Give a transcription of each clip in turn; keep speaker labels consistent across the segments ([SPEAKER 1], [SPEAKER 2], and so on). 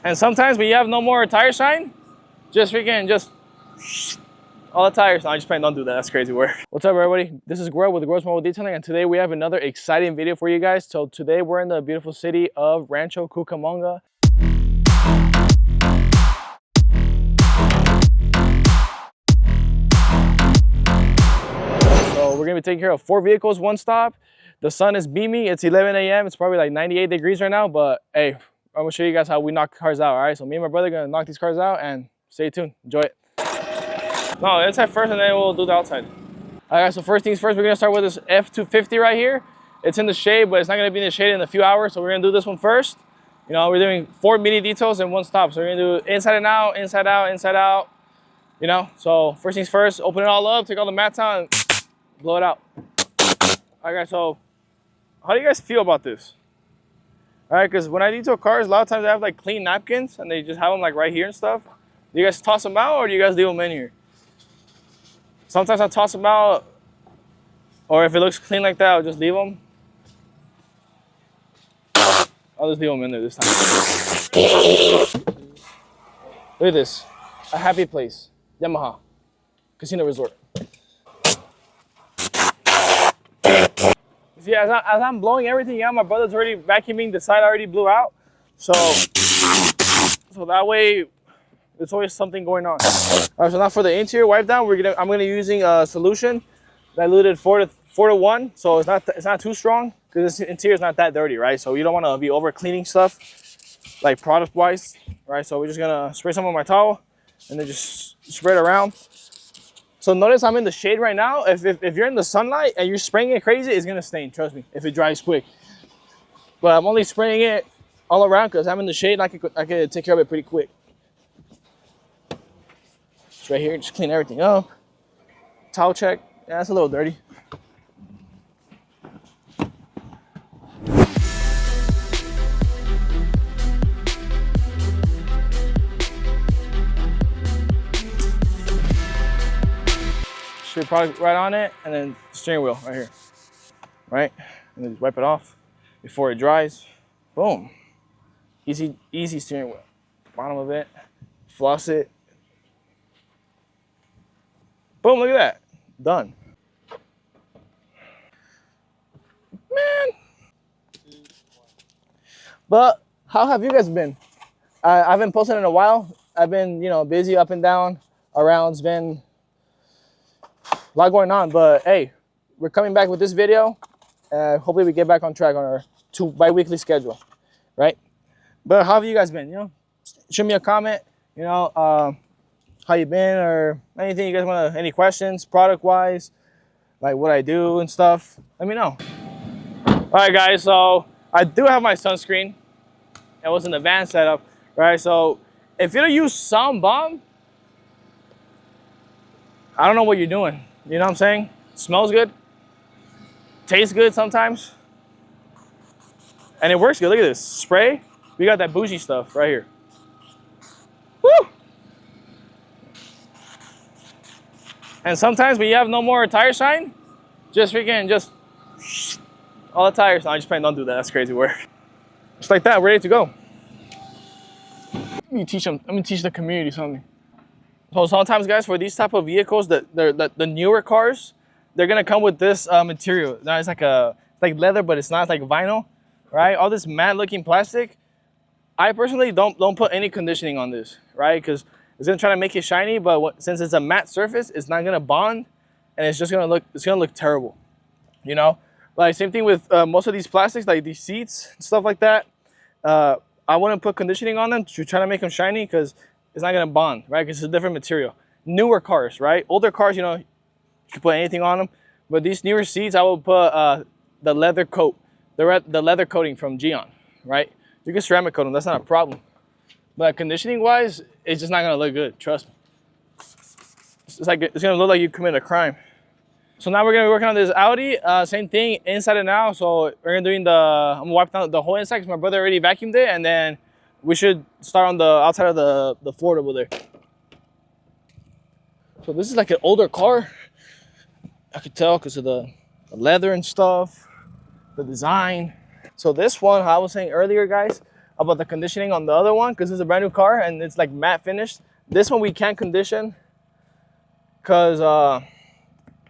[SPEAKER 1] And sometimes when you have no more tire shine, just all the tires. No, I'm just playing. Don't do that. That's crazy work. What's up, everybody? This is Gueros with Gueros Mobile Detailing, and today we have another exciting video for you guys. So today we're in the beautiful city of Rancho Cucamonga. So we're gonna be taking care of 4 vehicles, 1 stop. The sun is beaming. It's 11 a.m. It's probably like 98 degrees right now, but hey, I'm gonna show you guys how we knock cars out. All right, so me and my brother are gonna knock these cars out, and stay tuned. Enjoy it. No, inside first, and then we'll do the outside. All right, so first things first, we're gonna start with this F250 right here. It's in the shade, but it's not gonna be in the shade in a few hours, so we're gonna do this one first. You know, we're doing 4 mini details in 1 stop. So we're gonna do inside and out, inside out, inside out. You know, so first things first, open it all up, take all the mats out, and blow it out. All right, so how do you guys feel about this? All right, because when I detail cars, a lot of times I have like clean napkins, and they just have them like right here and stuff. Do you guys toss them out, or do you guys leave them in here? Sometimes I toss them out, or if it looks clean like that, I'll just leave them. I'll just leave them in there this time. Look at this, a happy place, Yamaha, Casino Resort. See, as I'm blowing everything out, my brother's already vacuuming the side I already blew out. So that way, there's always something going on. All right, so now for the interior wipe down, I'm gonna using a solution diluted 4 to 1, so it's not too strong because this interior is not that dirty, right? So you don't want to be over cleaning stuff like product wise, right? So we're just gonna spray some on my towel and then just spread it around. So notice I'm in the shade right now. If you're in the sunlight and you're spraying it crazy, it's gonna stain, trust me, if it dries quick. But I'm only spraying it all around because I'm in the shade and I could take care of it pretty quick. Just right here, just clean everything up. Towel check, yeah, that's a little dirty. Spray product right on it, and then steering wheel right here, right? And then just wipe it off before it dries. Boom. Easy steering wheel. Bottom of it, floss it. Boom, look at that. Done. Man. But how have you guys been? I haven't posted in a while. I've been, you know, busy up and down around. It's been a lot going on, but hey, we're coming back with this video. Hopefully we get back on track on our bi-weekly schedule, right? But how have you guys been? You know, shoot me a comment, you know, how you been, or anything you guys want to, any questions product wise, like what I do and stuff, let me know. All right guys, so I do have my sunscreen. It was an advanced setup, right? So if you don't use some bomb, I don't know what you're doing. You know what I'm saying? Smells good, tastes good sometimes, and it works good. Look at this spray. We got that bougie stuff right here. Woo! And sometimes when you have no more tire shine, just all the tires. No, I'm just playing. Don't do that. That's crazy work. Just like that, ready to go. Let me teach the community something. So sometimes, guys, for these type of vehicles, the newer cars, they're gonna come with this material. Now it's like leather, but it's not, like vinyl, right? All this matte-looking plastic. I personally don't put any conditioning on this, right? Because it's gonna try to make it shiny, but since it's a matte surface, it's not gonna bond, and it's gonna look terrible, you know. Like same thing with most of these plastics, like these seats and stuff like that. I wouldn't put conditioning on them to try to make them shiny because it's not gonna bond, right? Because it's a different material. Newer cars, right? Older cars, you know, you can put anything on them. But these newer seats, I will put the leather coat, the leather coating from Geon, right? You can ceramic coat them, that's not a problem. But conditioning wise, it's just not gonna look good, trust me. It's gonna look like you committed a crime. So now we're gonna be working on this Audi, same thing, inside and out. So we're gonna I'm gonna wipe down the whole inside because my brother already vacuumed it, and then we should start on the outside of the Ford over there. So this is like an older car. I could tell because of the leather and stuff, the design. So this one, I was saying earlier, guys, about the conditioning on the other one because it's a brand new car and it's like matte finished. This one we can't condition because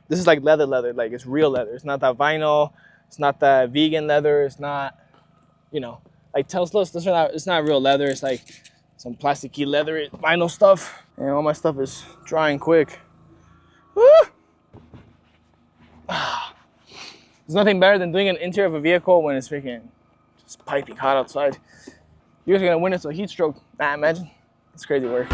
[SPEAKER 1] this is like leather, like it's real leather. It's not that vinyl. It's not that vegan leather. It's not, you know, like Tesla's. It's not real leather. It's like some plasticky leather vinyl stuff. And all my stuff is drying quick. Woo! There's nothing better than doing an interior of a vehicle when it's freaking just piping hot outside. You guys are gonna win it, so heat stroke. Nah, imagine. It's crazy work.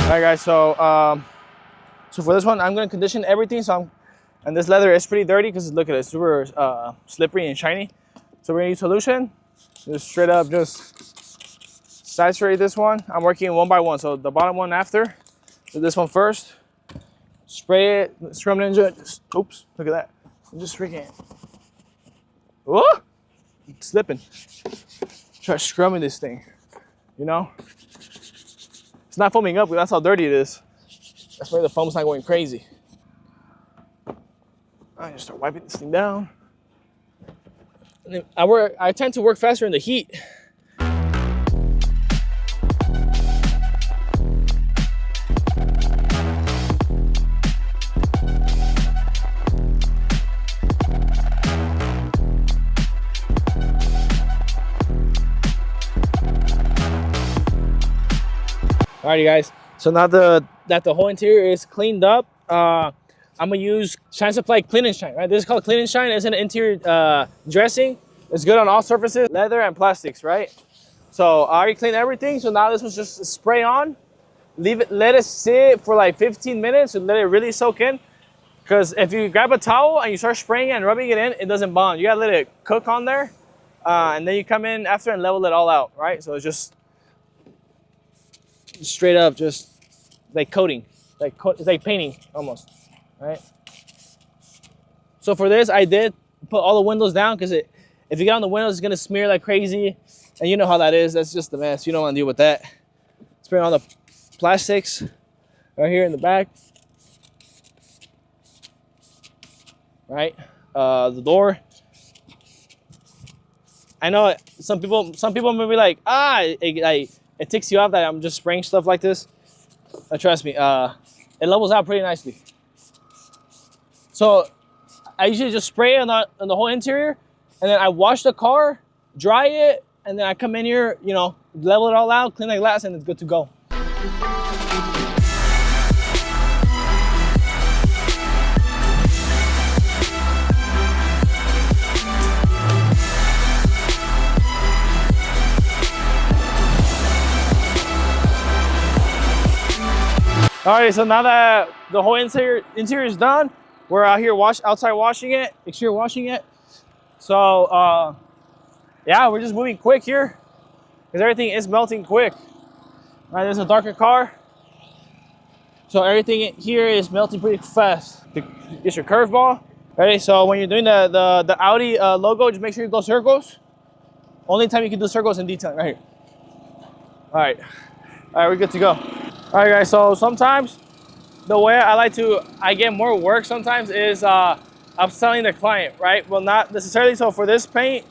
[SPEAKER 1] Alright guys, so for this one, I'm gonna condition everything. And this leather is pretty dirty because look at it, it's super slippery and shiny. So we're gonna use solution. Just straight up, just saturate this one. I'm working one by one, so the bottom one after. So this one first. Spray it, Scrum Ninja. Just, oops, look at that. I'm just freaking. Whoa! It's slipping. Try scrumming this thing, you know? It's not foaming up, but that's how dirty it is. That's why the foam's not going crazy. I just start wiping this thing down. And then I tend to work faster in the heat. Alrighty guys, so now that the whole interior is cleaned up, I'm gonna use Shine Supply Clean and Shine, right? This is called Clean and Shine. It's an interior dressing. It's good on all surfaces, leather and plastics, right? So I already cleaned everything. So now this was just spray on, leave it, let it sit for like 15 minutes and let it really soak in. Because if you grab a towel and you start spraying it and rubbing it in, it doesn't bond. You gotta let it cook on there, and then you come in after and level it all out, right? So it's just straight up, just like coating, it's like painting almost, right? So for this, I did put all the windows down because if you get on the windows, it's gonna smear like crazy, and you know how that is. That's just the mess. You don't want to deal with that. Spray on the plastics right here in the back, right? The door. I know some people may be like, it ticks you off that I'm just spraying stuff like this. Trust me, it levels out pretty nicely. So I usually just spray on the whole interior, and then I wash the car, dry it, and then I come in here, you know, level it all out, clean the glass, and it's good to go. All right, so now that the whole interior is done, we're out here outside washing it, exterior washing it. So yeah, we're just moving quick here because everything is melting quick. All right, there's a darker car, so everything here is melting pretty fast. It's your curveball. Ready? So when you're doing the Audi logo, just make sure you go circles. Only time you can do circles in detailing, right here. All right, we're good to go. All right guys, so sometimes the way I get more work sometimes is upselling the client, right? Well, not necessarily. So for this paint,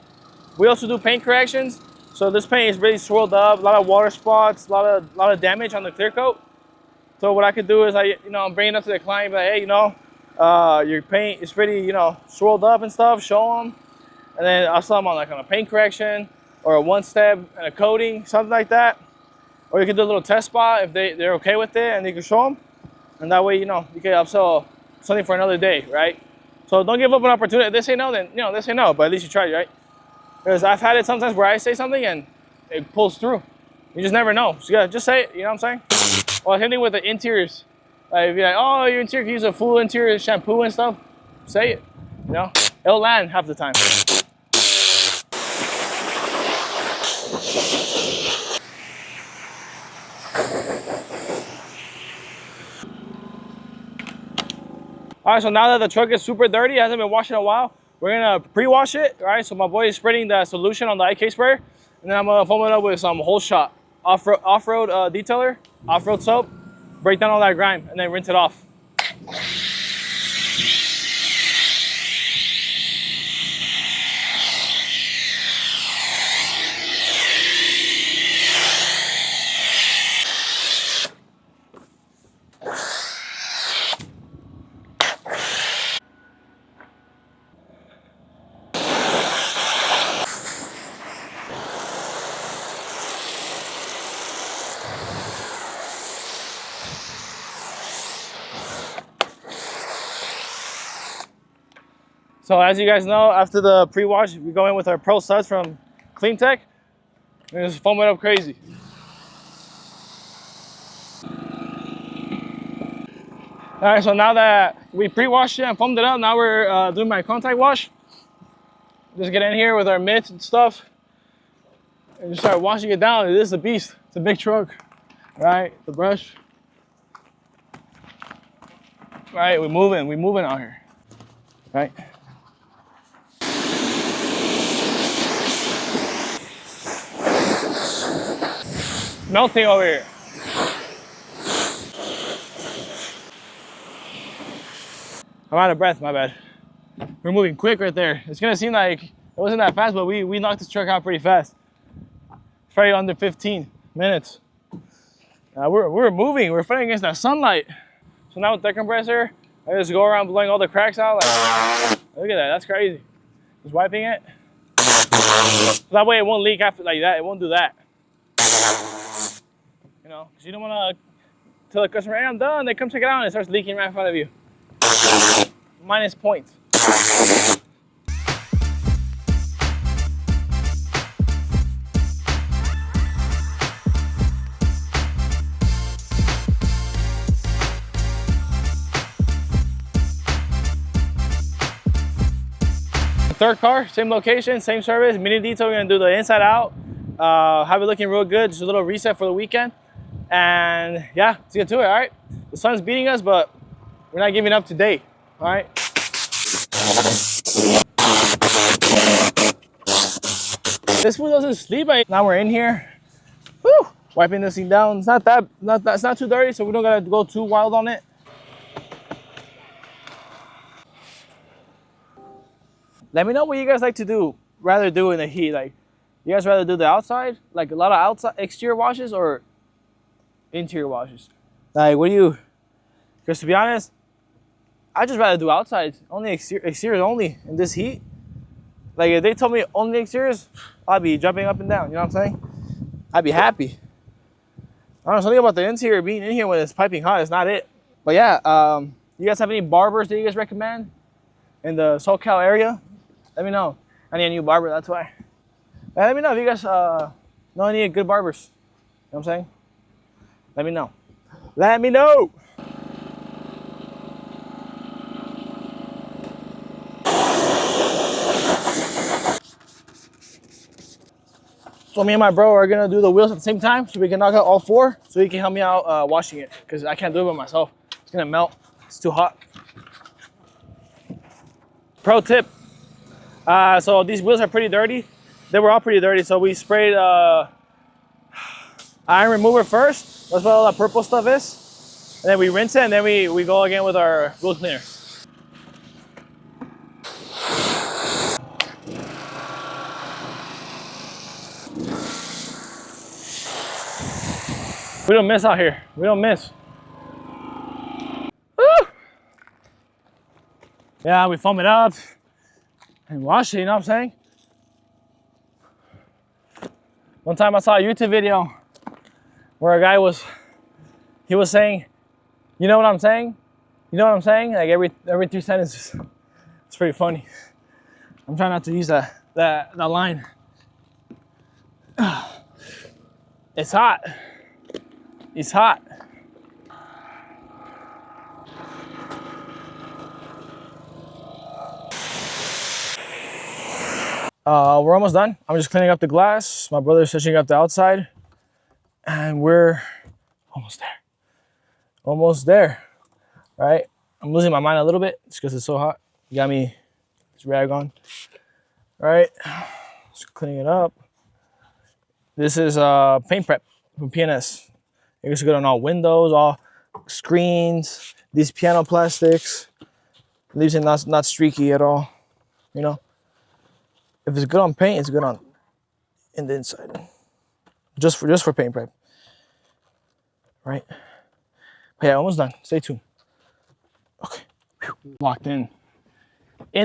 [SPEAKER 1] we also do paint corrections. So this paint is really swirled up, a lot of water spots, a lot of damage on the clear coat. So what I could do is I'm bringing it up to the client, like, hey, your paint is pretty, swirled up and stuff, show them. And then I'll sell them on a paint correction or a one step and a coating, something like that. Or you can do a little test spot if they're okay with it, and you can show them. And that way, you can upsell something for another day, right? So don't give up an opportunity. If they say no, then, they say no, but at least you tried, right? Because I've had it sometimes where I say something and it pulls through. You just never know. So yeah, just say it, you know what I'm saying? Well, same thing with the interiors. Like, if you're like, oh, your interior can use a full interior shampoo and stuff, say it, It'll land half the time. All right, so now that the truck is super dirty, it hasn't been washed in a while, we're gonna pre-wash it, all right? So my boy is spreading the solution on the IK sprayer, and then I'm gonna foam it up with some whole shot off-road detailer, off-road soap, break down all that grime, and then rinse it off. So as you guys know, after the pre-wash, we go in with our Pro Suds from Clean Tech and just foam it up crazy. All right, so now that we pre-washed it and foamed it up, now we're doing my contact wash. Just get in here with our mitts and stuff and just start washing it down. It is a beast. It's a big truck. All right, the brush. All right, we're moving out here. All right. Melting over here. I'm out of breath, my bad. We're moving quick right there. It's gonna seem like it wasn't that fast, but we knocked this truck out pretty fast. It's probably under 15 minutes. We're moving, we're fighting against that sunlight. So now with the compressor, I just go around blowing all the cracks out. Like, look at that, that's crazy. Just wiping it. So that way it won't leak after like that, it won't do that. You know, because you don't want to tell the customer, hey, I'm done. They come check it out and it starts leaking right in front of you. Minus points. Third car, same location, same service, mini detail. We're gonna do the inside out. Have it looking real good. Just a little reset for the weekend. And yeah, let's get to it, all right? The sun's beating us, but we're not giving up today, all right? This fool doesn't sleep. Now we're in here, woo, wiping this thing down. It's it's not too dirty, so we don't gotta go too wild on it. Let me know what you guys like to rather do in the heat. Like, you guys rather do the outside, like a lot of outside exterior washes, or interior washes? Like, what do you? Because to be honest, I just rather do outside, only exteriors only in this heat. Like, if they told me only exteriors, I'd be jumping up and down. You know what I'm saying? I'd be happy. I don't know, something about the interior being in here when it's piping hot is not it. But yeah, you guys have any barbers that you guys recommend in the SoCal area? Let me know. I need a new barber, that's why. And let me know if you guys know any good barbers. You know what I'm saying? Let me know. Let me know. So me and my bro are gonna do the wheels at the same time so we can knock out all four so he can help me out washing it because I can't do it by myself. It's gonna melt, it's too hot. Pro tip, so these wheels are pretty dirty. They were all pretty dirty, so we sprayed iron remover first. That's what all that purple stuff is. And then we rinse it and then we go again with our wheel cleaner. We don't miss out here. We don't miss. Woo! Yeah, we foam it up and wash it, you know what I'm saying? One time I saw a YouTube video where a guy was saying, you know what I'm saying? You know what I'm saying? Like every 3 sentences. It's pretty funny. I'm trying not to use that line. It's hot. It's hot. We're almost done. I'm just cleaning up the glass. My brother's touching up the outside. And we're almost there. Almost there, right? I'm losing my mind a little bit just because it's so hot. You got me this rag on, right? Just cleaning it up. This is paint prep from PNS. It looks good on all windows, all screens, these piano plastics. Leaves it not streaky at all. You know, if it's good on paint, it's good on in the inside. Just for paint prep, right? Yeah, almost done. Stay tuned. Okay, whew. Locked in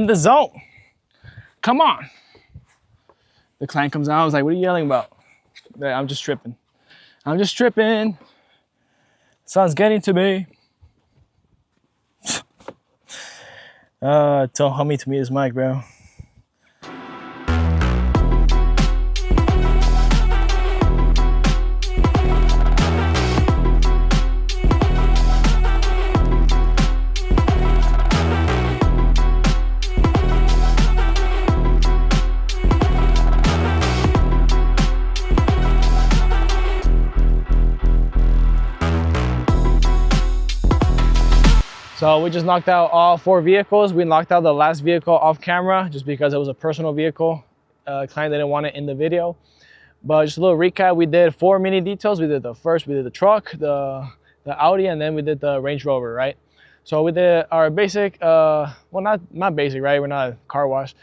[SPEAKER 1] the zone. Come on. The client comes out. I was like, "What are you yelling about?" I'm just tripping. I'm just tripping. Sun's getting to me. Tell homie to meet his mic, bro. So we just knocked out all 4 vehicles. We knocked out the last vehicle off camera just because it was a personal vehicle. Client didn't want it in the video. But just a little recap, we did 4 mini details. We did the truck, the Audi, and then we did the Range Rover, right? So we did our basic, well, not basic, right? We're not a car wash.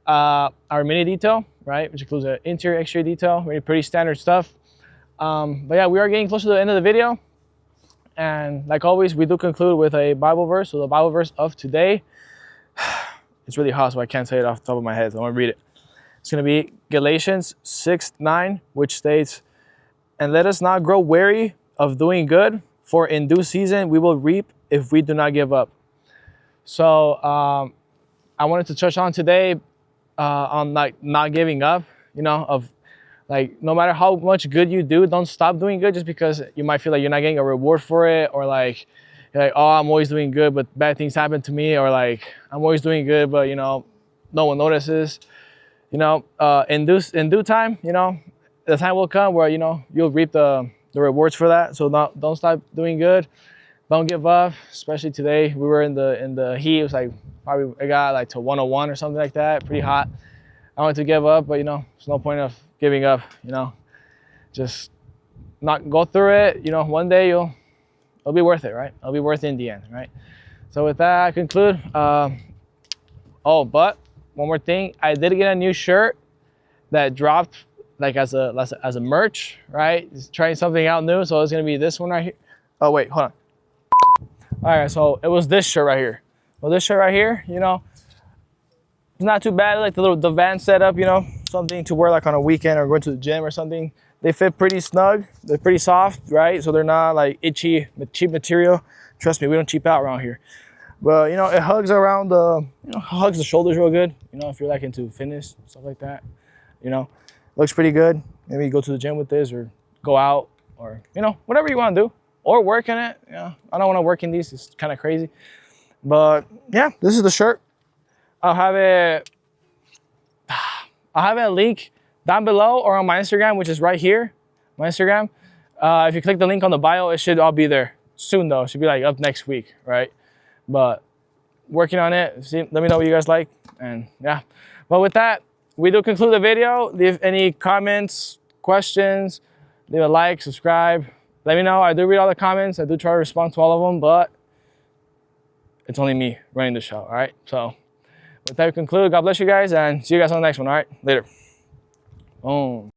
[SPEAKER 1] Our mini detail, right? Which includes an interior, exterior detail, really pretty standard stuff. But yeah, we are getting close to the end of the video. And like always, we do conclude with a Bible verse. So the Bible verse of today, it's really hot, so I can't say it off the top of my head. So I'm gonna read it. It's gonna be Galatians 6:9, which states, "And let us not grow weary of doing good, for in due season we will reap if we do not give up." So I wanted to touch on today on like not giving up, you know, of like, no matter how much good you do, don't stop doing good just because you might feel like you're not getting a reward for it, or like, you're like, oh, I'm always doing good, but bad things happen to me, or like, I'm always doing good, but you know, no one notices. You know, in due time, you know, the time will come where, you know, you'll reap the rewards for that. So don't stop doing good. Don't give up, especially today. We were in the heat. It was like, probably, it got like to 101 or something like that, pretty hot. I wanted to give up, but you know, there's no point of giving up, you know. Just not go through it, you know. One day it'll be worth it, right? It'll be worth it in the end, right? So with that, I conclude. Oh, but one more thing, I did get a new shirt that dropped like as a merch, right? Just trying something out new. So it's gonna be this one right here. Oh wait, hold on. All right, so it was this shirt right here. Well, this shirt right here, you know, it's not too bad. Like the van setup, you know, something to wear like on a weekend or going to the gym or something. They fit pretty snug. They're pretty soft, right? So they're not like itchy, cheap material. Trust me, we don't cheap out around here. But you know, it hugs around hugs the shoulders real good. You know, if you're like into fitness, stuff like that, you know, looks pretty good. Maybe go to the gym with this, or go out, or you know, whatever you want to do, or work in it. You know, I don't want to work in these. It's kind of crazy. But yeah, this is the shirt. I'll have a link down below or on my Instagram, which is right here, my Instagram. If you click the link on the bio, it should all be there soon though. It should be like up next week, right? But working on it. See, let me know what you guys like, and yeah. But with that, we do conclude the video. Leave any comments, questions, leave a like, subscribe. Let me know. I do read all the comments. I do try to respond to all of them, but it's only me running the show, all right? So with that, we conclude. God bless you guys, and see you guys on the next one, all right? Later. Boom.